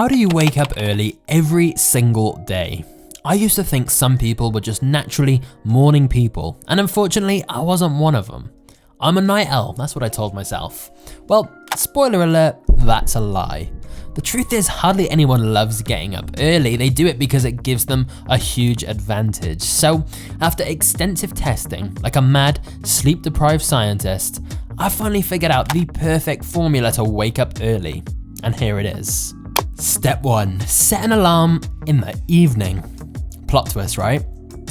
How do you wake up early every single day? I used to think some people were just naturally morning people, and unfortunately I wasn't one of them. I'm a night owl, that's what I told myself. Well, spoiler alert, that's a lie. The truth is, hardly anyone loves getting up early. They do it because it gives them a huge advantage. So, after extensive testing, like a mad, sleep-deprived scientist, I finally figured out the perfect formula to wake up early. And here it is. Step 1, set an alarm in the evening. Plot twist, right?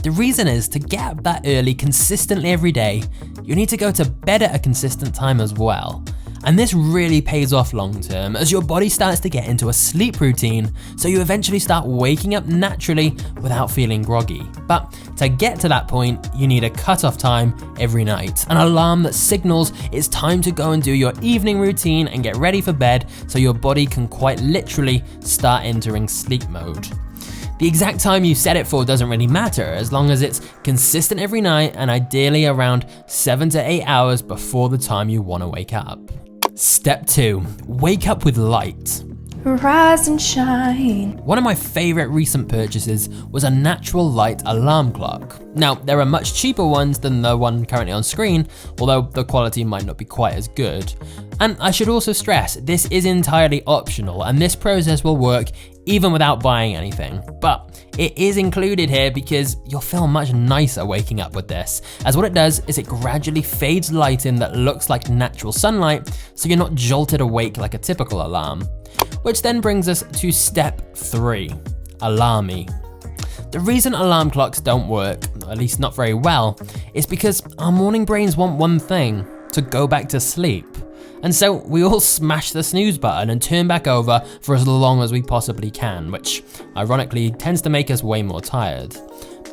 The reason is, to get up that early consistently every day, you need to go to bed at a consistent time as well. And this really pays off long term as your body starts to get into a sleep routine, so you eventually start waking up naturally without feeling groggy. But to get to that point, you need a cutoff time every night, an alarm that signals it's time to go and do your evening routine and get ready for bed so your body can quite literally start entering sleep mode. The exact time you set it for doesn't really matter, as long as it's consistent every night and ideally around 7 to 8 hours before the time you want to wake up. Step 2, wake up with light. Rise and shine. One of my favorite recent purchases was a natural light alarm clock. Now, there are much cheaper ones than the one currently on screen, although the quality might not be quite as good. And I should also stress, this is entirely optional, and this process will work even without buying anything. But it is included here because you'll feel much nicer waking up with this, as what it does is it gradually fades light in that looks like natural sunlight, so you're not jolted awake like a typical alarm. Which then brings us to step 3, Alarmy. The reason alarm clocks don't work, at least not very well, is because our morning brains want one thing, to go back to sleep. And so we all smash the snooze button and turn back over for as long as we possibly can, which ironically tends to make us way more tired.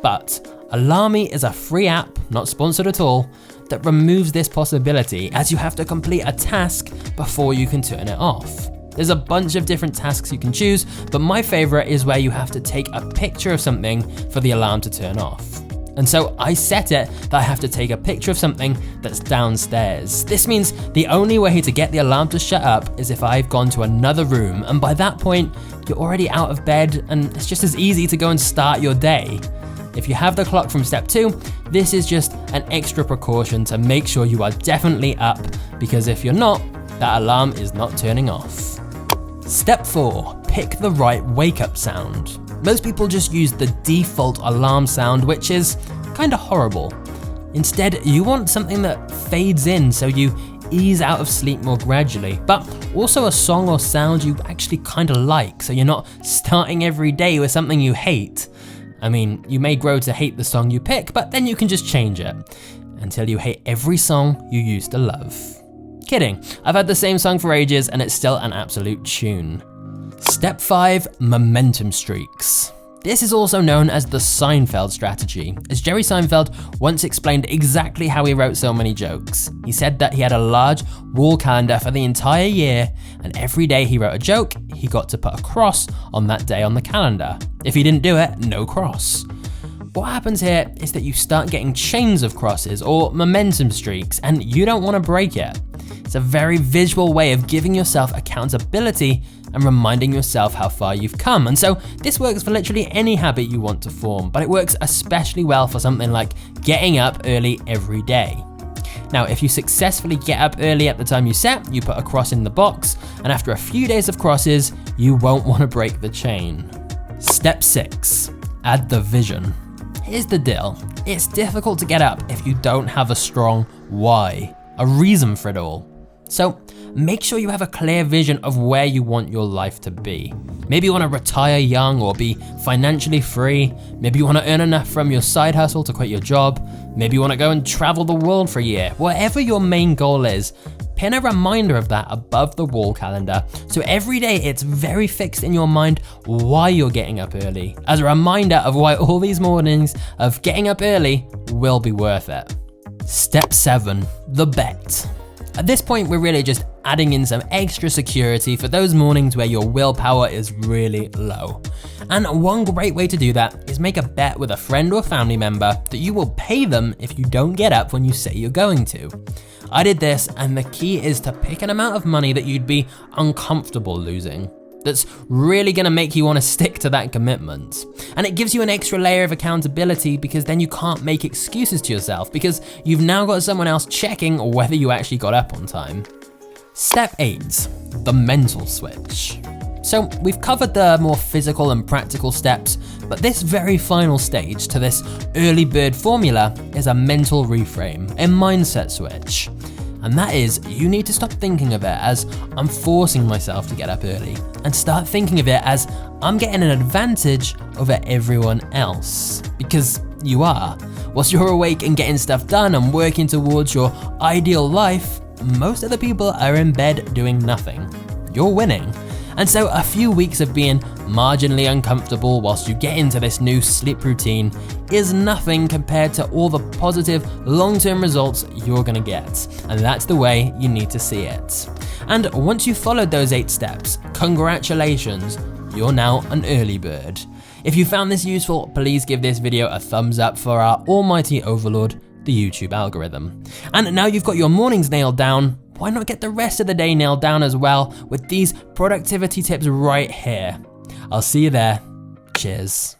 But Alarmy is a free app, not sponsored at all, that removes this possibility, as you have to complete a task before you can turn it off. There's a bunch of different tasks you can choose, but my favorite is where you have to take a picture of something for the alarm to turn off. And so I set it that I have to take a picture of something that's downstairs. This means the only way to get the alarm to shut up is if I've gone to another room, and by that point, you're already out of bed and it's just as easy to go and start your day. If you have the clock from step 2, this is just an extra precaution to make sure you are definitely up, because if you're not, that alarm is not turning off. Step 4, pick the right wake-up sound. Most people just use the default alarm sound, which is kinda horrible. Instead, you want something that fades in so you ease out of sleep more gradually, but also a song or sound you actually kinda like, so you're not starting every day with something you hate. I mean, you may grow to hate the song you pick, but then you can just change it, until you hate every song you used to love. Kidding, I've had the same song for ages and it's still an absolute tune. Step 5, momentum streaks. This is also known as the Seinfeld strategy, as Jerry Seinfeld once explained exactly how he wrote so many jokes. He said that he had a large wall calendar for the entire year, and every day he wrote a joke, he got to put a cross on that day on the calendar. If he didn't do it, no cross. What happens here is that you start getting chains of crosses or momentum streaks, and you don't want to break it. It's a very visual way of giving yourself accountability and reminding yourself how far you've come. And so this works for literally any habit you want to form, but it works especially well for something like getting up early every day. Now, if you successfully get up early at the time you set, you put a cross in the box, and after a few days of crosses, you won't want to break the chain. Step 6, add the vision. Here's the deal, it's difficult to get up if you don't have a strong why, a reason for it all. So make sure you have a clear vision of where you want your life to be. Maybe you want to retire young or be financially free. Maybe you want to earn enough from your side hustle to quit your job. Maybe you want to go and travel the world for a year. Whatever your main goal is, pin a reminder of that above the wall calendar, so every day it's very fixed in your mind why you're getting up early, as a reminder of why all these mornings of getting up early will be worth it. Step 7, the bet. At this point, we're really just adding in some extra security for those mornings where your willpower is really low. And one great way to do that is make a bet with a friend or family member that you will pay them if you don't get up when you say you're going to. I did this, and the key is to pick an amount of money that you'd be uncomfortable losing. that's really gonna make you wanna stick to that commitment. And it gives you an extra layer of accountability because then you can't make excuses to yourself because you've now got someone else checking whether you actually got up on time. Step 8, the mental switch. So we've covered the more physical and practical steps, but this very final stage to this early bird formula is a mental reframe, a mindset switch. And that is, you need to stop thinking of it as I'm forcing myself to get up early and start thinking of it as I'm getting an advantage over everyone else. Because you are. Whilst you're awake and getting stuff done and working towards your ideal life, most of the people are in bed doing nothing. You're winning. And so a few weeks of being marginally uncomfortable whilst you get into this new sleep routine is nothing compared to all the positive long-term results you're gonna get. And that's the way you need to see it. And once you've followed those 8 steps, congratulations, you're now an early bird. If you found this useful, please give this video a thumbs up for our almighty overlord, the YouTube algorithm. And now you've got your mornings nailed down, why not get the rest of the day nailed down as well with these productivity tips right here? I'll see you there. Cheers.